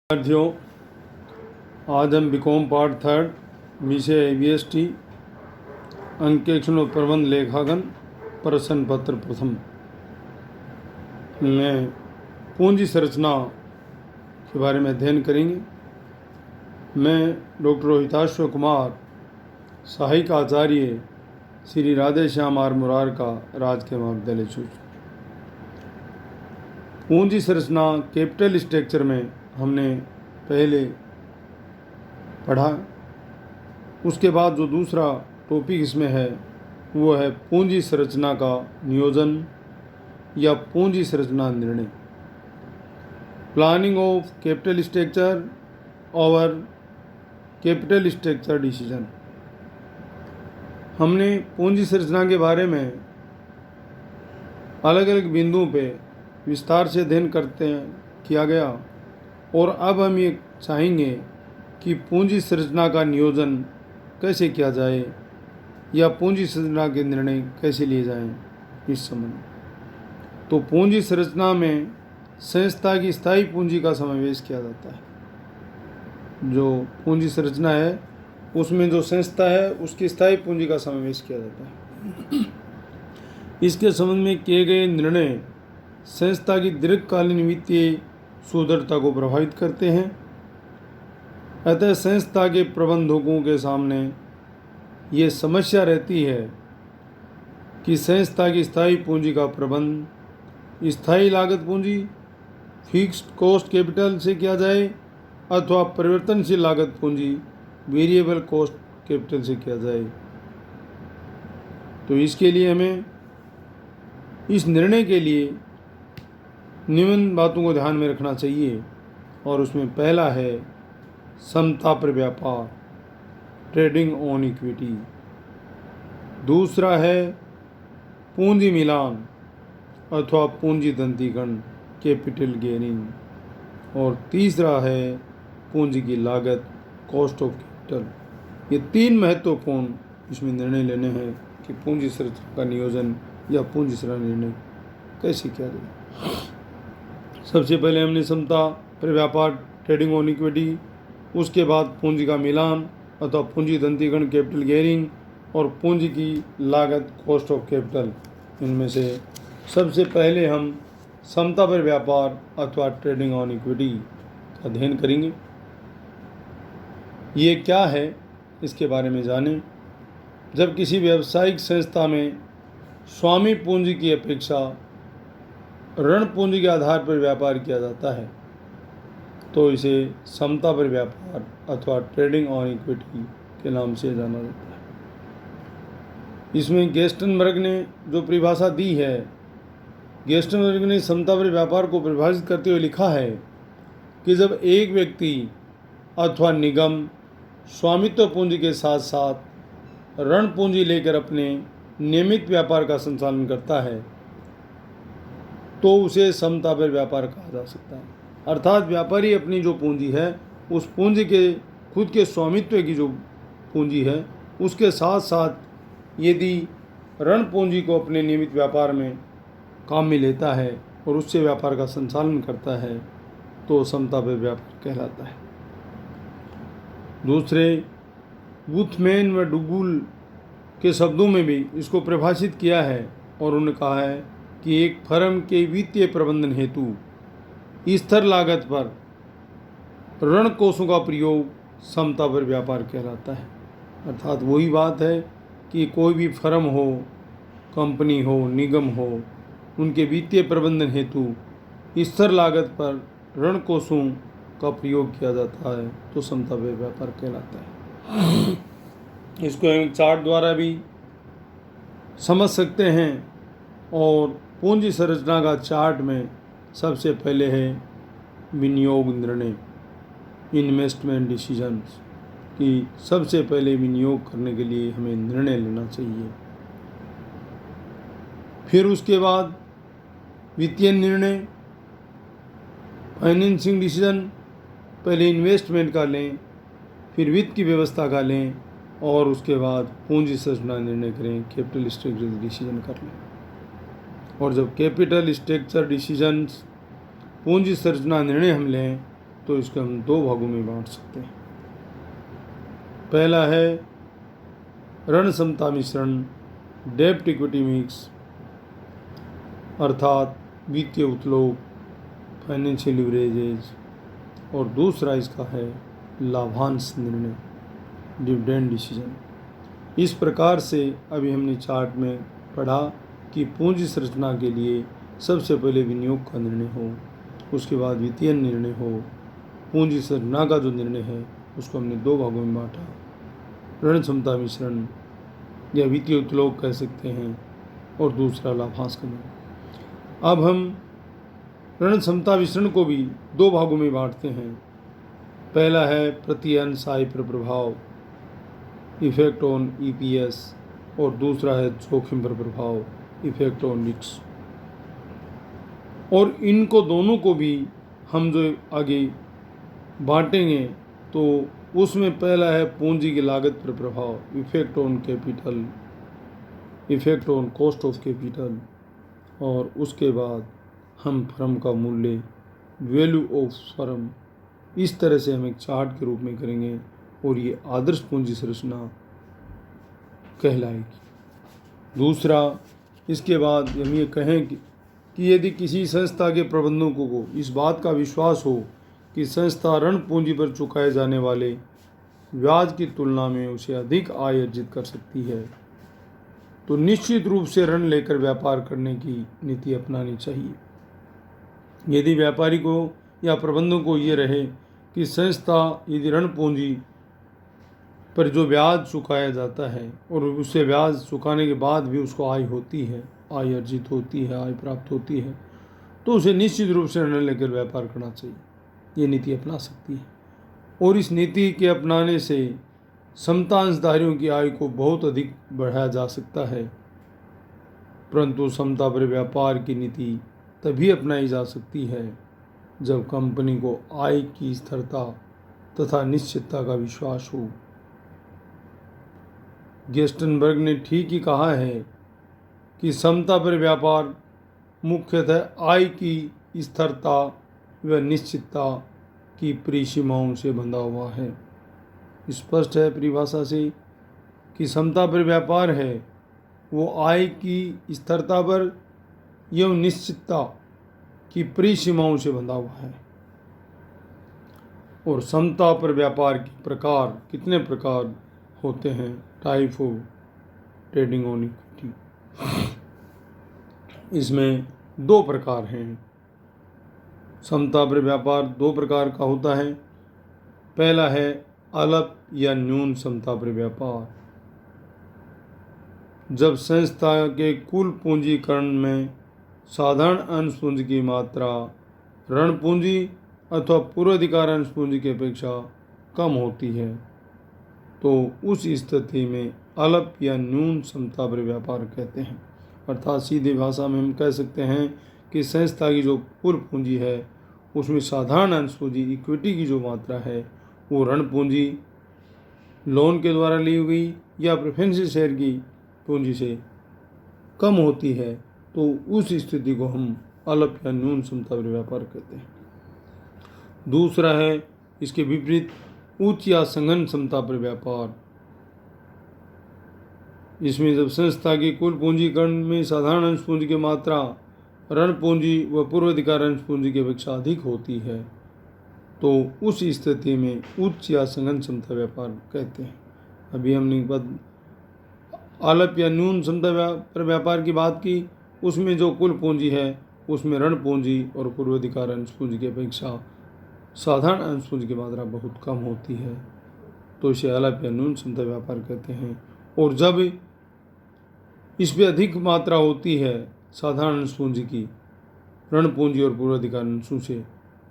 विद्यार्थियों, आज हम बीकॉम पार्ट थर्ड विषय ABST अंकेक्षण और प्रबंध लेखांकन प्रश्न पत्र प्रथम में पूंजी संरचना के बारे में अध्ययन करेंगे। मैं डॉक्टर रोहिताश्व कुमार, सहायक आचार्य श्री राधे श्याम आर मुरार का राजकीय महाविद्यालय चूरू। पूंजी संरचना कैपिटल स्ट्रक्चर में हमने पहले पढ़ा। उसके बाद जो दूसरा टॉपिक इसमें है वो है पूंजी संरचना का नियोजन या पूंजी संरचना निर्णय, प्लानिंग ऑफ कैपिटल स्ट्रक्चर और कैपिटल स्ट्रक्चर डिसीजन। हमने पूंजी संरचना के बारे में अलग अलग बिंदुओं पे विस्तार से अध्ययन किया गया और अब हम ये चाहेंगे कि पूंजी संरचना का नियोजन कैसे किया जाए या पूंजी संरचना के निर्णय कैसे लिए जाएं इस संबंध में। तो पूंजी संरचना में संस्था की स्थायी पूंजी का समावेश किया जाता है। जो पूंजी संरचना है उसमें जो संस्था है उसकी स्थायी पूंजी का समावेश किया जाता है। इसके संबंध में किए गए निर्णय संस्था की दीर्घकालीन वित्तीय सुदृढ़ता को प्रभावित करते हैं। अतः संस्था के प्रबंधकों के सामने ये समस्या रहती है कि संस्था की स्थायी पूंजी का प्रबंध स्थायी लागत पूंजी फिक्स्ड कॉस्ट कैपिटल से किया जाए अथवा परिवर्तनशील लागत पूंजी वेरिएबल कॉस्ट कैपिटल से किया जाए। तो इसके लिए हमें इस निर्णय के लिए निम्न बातों को ध्यान में रखना चाहिए और उसमें पहला है समता पर व्यापार, ट्रेडिंग ऑन इक्विटी। दूसरा है पूंजी मिलान अथवा पूंजी दंतीकरण, कैपिटल गेनिंग। और तीसरा है पूंजी की लागत, कॉस्ट ऑफ कैपिटल। ये तीन महत्वपूर्ण इसमें निर्णय लेने हैं कि पूंजी संरचना का नियोजन या पूंजी संरचना निर्णय कैसे किया जाए। सबसे पहले हमने समता पर व्यापार, ट्रेडिंग ऑन इक्विटी, उसके बाद पूंजी का मिलान अथवा पूंजी दंतीकरण, कैपिटल गेयरिंग, और पूंजी की लागत, कॉस्ट ऑफ कैपिटल। इनमें से सबसे पहले हम समता पर व्यापार अथवा ट्रेडिंग ऑन इक्विटी का अध्ययन करेंगे। ये क्या है इसके बारे में जानें। जब किसी व्यावसायिक संस्था में स्वामी पूंजी की अपेक्षा ऋण पूंजी के आधार पर व्यापार किया जाता है तो इसे समता पर व्यापार अथवा ट्रेडिंग ऑन इक्विटी के नाम से जाना जाता है। इसमें गेस्टनबर्ग ने जो परिभाषा दी है, गेस्टनबर्ग ने समता पर व्यापार को परिभाषित करते हुए लिखा है कि जब एक व्यक्ति अथवा निगम स्वामित्व पूंजी के साथ साथ ऋण पूंजी लेकर अपने नियमित व्यापार का संचालन करता है तो उसे समता पर व्यापार कहा जा सकता है। अर्थात व्यापारी अपनी जो पूंजी है उस पूंजी के खुद के स्वामित्व की जो पूंजी है उसके साथ साथ यदि ऋण पूंजी को अपने नियमित व्यापार में काम में लेता है और उससे व्यापार का संचालन करता है तो समता पर व्यापार कहलाता है। दूसरे वुथमैन व डुगुल के शब्दों में भी इसको परिभाषित किया है और उन्होंने कहा है कि एक फर्म के वित्तीय प्रबंधन हेतु स्थिर लागत पर ऋण कोषों का प्रयोग समता पर व्यापार कहलाता है। अर्थात वही बात है कि कोई भी फर्म हो, कंपनी हो, निगम हो, उनके वित्तीय प्रबंधन हेतु स्थिर लागत पर ऋण कोषों का प्रयोग किया जाता है तो समता पर व्यापार कहलाता है। इसको हम चार्ट द्वारा भी समझ सकते हैं और पूंजी संरचना का चार्ट में सबसे पहले है विनियोग निर्णय, इन्वेस्टमेंट डिसीजंस, कि सबसे पहले विनियोग करने के लिए हमें निर्णय लेना चाहिए। फिर उसके बाद वित्तीय निर्णय, फाइनेंसिंग डिसीजन, पहले इन्वेस्टमेंट का लें, फिर वित्त की व्यवस्था का लें और उसके बाद पूंजी संरचना निर्णय करें, कैपिटल स्ट्रक्चर डिसीजन कर लें। और जब कैपिटल स्ट्रक्चर डिसीजंस, पूंजी संरचना निर्णय हम लें तो इसको हम दो भागों में बांट सकते हैं। पहला है ऋण समता मिश्रण, डेब्ट इक्विटी मिक्स, अर्थात वित्तीय उत्तोलन, फाइनेंशियल लीवरेजेज, और दूसरा इसका है लाभांश निर्णय, डिविडेंड डिसीजन। इस प्रकार से अभी हमने चार्ट में पढ़ा कि पूंजी संरचना के लिए सबसे पहले विनियोग का निर्णय हो, उसके बाद वित्तीय निर्णय हो। पूंजी संरचना का जो निर्णय है उसको हमने दो भागों में बांटा, ऋण क्षमता मिश्रण या वित्तीय उत्तोलन कह सकते हैं, और दूसरा लाभांश का निर्णय। अब हम ऋण क्षमता मिश्रण को भी दो भागों में बांटते हैं। पहला है प्रति अंश आय पर प्रभाव, इफेक्ट ऑन ईपीएस, और दूसरा है जोखिम पर प्रभाव, इफेक्ट ऑन रिस्क। और इनको दोनों को भी हम जो आगे बांटेंगे तो उसमें पहला है पूंजी की लागत पर प्रभाव, effect on capital, effect on cost of capital, और उसके बाद हम फर्म का मूल्य, वैल्यू ऑफ फर्म। इस तरह से हम एक चार्ट के रूप में करेंगे और ये आदर्श पूंजी संरचना कहलाएगी। दूसरा, इसके बाद हम ये कहें कि यदि किसी संस्था के प्रबंधकों को इस बात का विश्वास हो कि संस्था ऋण पूंजी पर चुकाए जाने वाले ब्याज की तुलना में उसे अधिक आय अर्जित कर सकती है, तो निश्चित रूप से ऋण लेकर व्यापार करने की नीति अपनानी चाहिए। यदि व्यापारी को या प्रबंधक को ये रहे कि संस्था यदि ऋण पूंजी पर जो ब्याज चुकाया जाता है और उससे ब्याज चुकाने के बाद भी उसको आय होती है, आय अर्जित होती है, आय प्राप्त होती है, तो उसे निश्चित रूप से ऋण लेकर व्यापार करना चाहिए। ये नीति अपना सकती है और इस नीति के अपनाने से समता अंशधारियों की आय को बहुत अधिक बढ़ाया जा सकता है। परंतु समता पर व्यापार की नीति तभी अपनाई जा सकती है जब कंपनी को आय की स्थिरता तथा निश्चितता का विश्वास हो। गेस्टनबर्ग ने ठीक ही कहा है कि समता पर व्यापार मुख्यतः आय की स्थिरता व निश्चितता की परिसीमाओं से बंधा हुआ है। स्पष्ट है परिभाषा से कि समता पर व्यापार है वो आय की स्थिरता पर एवं निश्चितता की परिसीमाओं से बंधा हुआ है। और समता पर व्यापार के प्रकार, कितने प्रकार होते हैं? Type of trading on equity. इसमें दो प्रकार हैं। समता पर व्यापार दो प्रकार का होता है। पहला है अल्प या न्यून समता पर व्यापार, जब संस्था के कुल पूंजीकरण में साधारण अंश पूंजी की मात्रा ऋण पूंजी अथवा पूर्वाधिकार अंश पूंजी की अपेक्षा कम होती है, तो उस स्थिति में अल्प या न्यून समता पर व्यापार कहते हैं। अर्थात सीधी भाषा में हम कह सकते हैं कि संस्था की जो कुल पूंजी है उसमें साधारण अंश पूंजी, इक्विटी की जो मात्रा है वो ऋण पूंजी लोन के द्वारा ली हुई या प्रेफरेंस शेयर की पूंजी से कम होती है, तो उस स्थिति को हम अल्प या न्यून समता पर व्यापार कहते हैं। दूसरा है इसके विपरीत उच्च या सघन समता पर व्यापार। इसमें जब संस्था की कुल पूंजीकरण में साधारण अंश पूंजी की मात्रा ऋण पूंजी व पूर्वाधिकार अंश पूंजी की अपेक्षा अधिक होती है, तो उस स्थिति में उच्च या सघन समता व्यापार कहते हैं। अभी हमने अल्प या न्यून समता पर व्यापार की बात की, उसमें जो कुल पूंजी है उसमें ऋण पूंजी और पूर्वाधिकार अंश पूंजी की अपेक्षा साधारण अंश पूंजी की मात्रा बहुत कम होती है, तो इसे अल्प या न्यून समता व्यापार कहते हैं। और जब इसमें अधिक मात्रा होती है साधारण अंश पूंजी की ऋण पूंजी और पूर्वाधिकार अंशों से,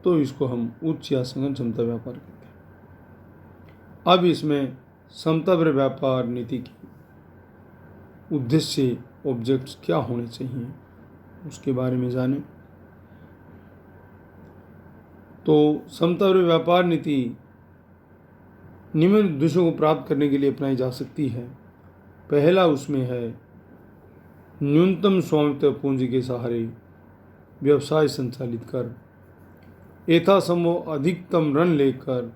तो इसको हम उच्च या सघन समता व्यापार कहते हैं। अब इसमें समता पर व्यापार नीति की उद्देश्य, ऑब्जेक्ट्स क्या होने चाहिए उसके बारे में जानें। तो समता पर व्यापार नीति निम्न उद्देश्यों को प्राप्त करने के लिए अपनाई जा सकती है। पहला उसमें है न्यूनतम स्वामित्व पूंजी के सहारे व्यवसाय संचालित कर यथासंभव अधिकतम ऋण लेकर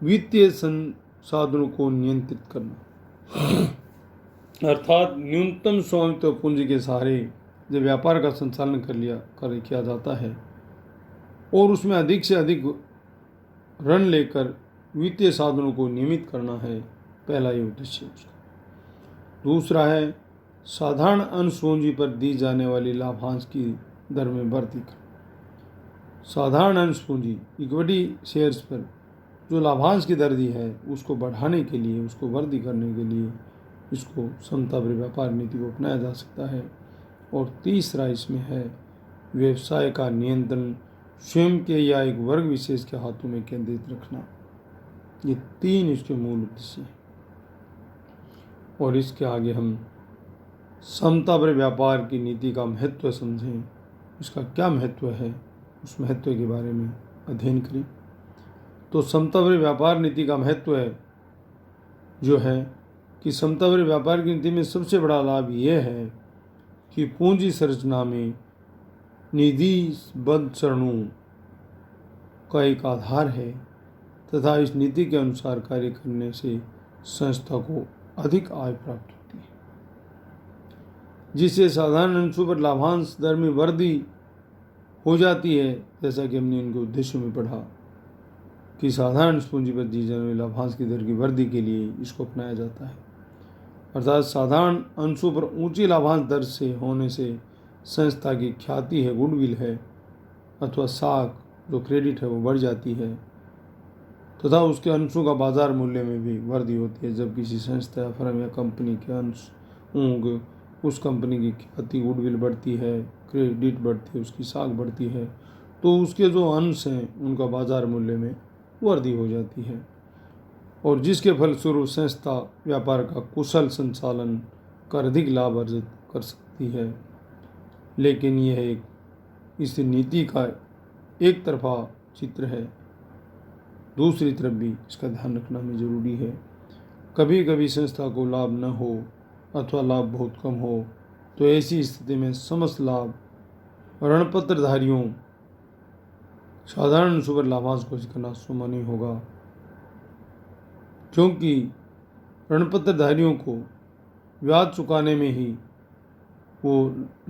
वित्तीय संसाधनों को नियंत्रित करना, अर्थात न्यूनतम स्वामित्व पूंजी के सहारे जब व्यापार का संचालन किया जाता है और उसमें अधिक से अधिक ऋण लेकर वित्तीय साधनों को नियमित करना है, पहला ये उद्देश्य है उसका। दूसरा है साधारण अंश पूंजी पर दी जाने वाली लाभांश की दर में वृद्धि करना। साधारण अंश पूंजी इक्विटी शेयर्स पर जो लाभांश की दर दी है उसको बढ़ाने के लिए, उसको वृद्धि करने के लिए इसको समतापरी व्यापार नीति को अपनाया जा सकता है। और तीसरा इसमें है व्यवसाय का नियंत्रण स्वयं के या एक वर्ग विशेष के हाथों में केंद्रित रखना। ये तीन इसके मूल उद्देश्य हैं। और इसके आगे हम समतापरी व्यापार की नीति का महत्व समझें, इसका क्या महत्व है, उस महत्व के बारे में अध्ययन करें। तो समतापरी व्यापार नीति का महत्व जो है कि समतापरी व्यापार की नीति में सबसे बड़ा लाभ यह है कि पूंजी संरचना में निधिबद्ध चरणों का एक आधार है तथा इस नीति के अनुसार कार्य करने से संस्था को अधिक आय प्राप्त होती है, जिससे साधारण अंशों पर लाभांश दर में वृद्धि हो जाती है। जैसा कि हमने इनके उद्देश्यों में पढ़ा कि साधारण पूंजी पर दी जाने वाली लाभांश की दर की वृद्धि के लिए इसको अपनाया जाता है, अर्थात साधारण अंशों पर ऊंची लाभांश दर से होने से संस्था की ख्याति है, गुडविल है अथवा साख जो क्रेडिट है वो बढ़ जाती है तथा उसके अंशों का बाजार मूल्य में भी वृद्धि होती है। जब किसी संस्था या फर्म या कंपनी के अंश होंगे, उस कंपनी की ख्याति, गुडविल बढ़ती है, क्रेडिट बढ़ती है, उसकी साख बढ़ती है, तो उसके जो अंश हैं उनका बाजार मूल्य में वृद्धि हो जाती है और जिसके फलस्वरूप संस्था व्यापार का कुशल संचालन कर अधिक लाभ अर्जित कर सकती है। लेकिन यह एक इस नीति का एक तरफा चित्र है, दूसरी तरफ भी इसका ध्यान रखना भी जरूरी है। कभी कभी संस्था को लाभ न हो अथवा लाभ बहुत कम हो तो ऐसी स्थिति में समस्त लाभ ऋणपत्रधारियों साधारण अंशों पर लाभांश घोषित करना सुमनी होगा, क्योंकि ऋणपत्रधारियों को ब्याज चुकाने में ही वो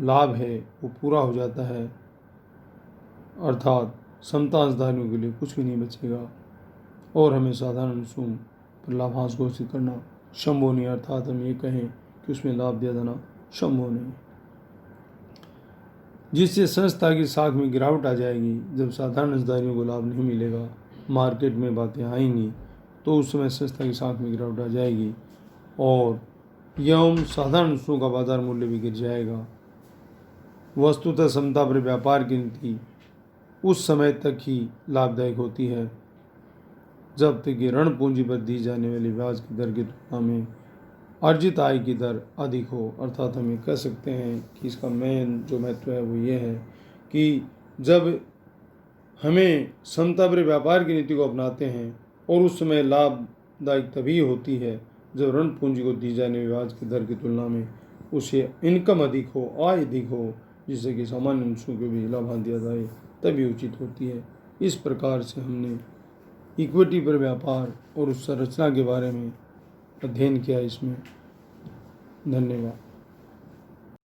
लाभ है वो पूरा हो जाता है, अर्थात समता अंशधारियों के लिए कुछ भी नहीं बचेगा और हमें साधारण अंशों पर लाभांश घोषित करना संभव नहीं, अर्थात हम ये कहें कि उसमें लाभ दिया जाना संभव नहीं, जिससे संस्था की साख में गिरावट आ जाएगी। जब साधारण अंशधारियों को लाभ नहीं मिलेगा, मार्केट में बातें आएंगी, तो उस समय संस्था की साख में गिरावट आ जाएगी और एवं साधारण अंशों का बाजार मूल्य भी गिर जाएगा। वस्तुतः समतापरी व्यापार की नीति उस समय तक ही लाभदायक होती है जब तक कि ऋण पूंजी पर दी जाने वाली ब्याज की दर की तुलना में अर्जित आय की दर अधिक हो। अर्थात हम ये कह सकते हैं कि इसका मेन जो महत्व है वो ये है कि जब हमें समतापरी व्यापार की नीति को अपनाते हैं और उस समय लाभदायक तभी होती है जब ऋण पूंजी को दी जाने वाली ब्याज की दर की तुलना में उसे इनकम अधिक हो, आय अधिक हो, जिससे कि सामान्य अंशों को भी लाभांश दिया जाए तभी उचित होती है। इस प्रकार से हमने इक्विटी पर व्यापार और उस संरचना के बारे में अध्ययन किया इसमें। धन्यवाद।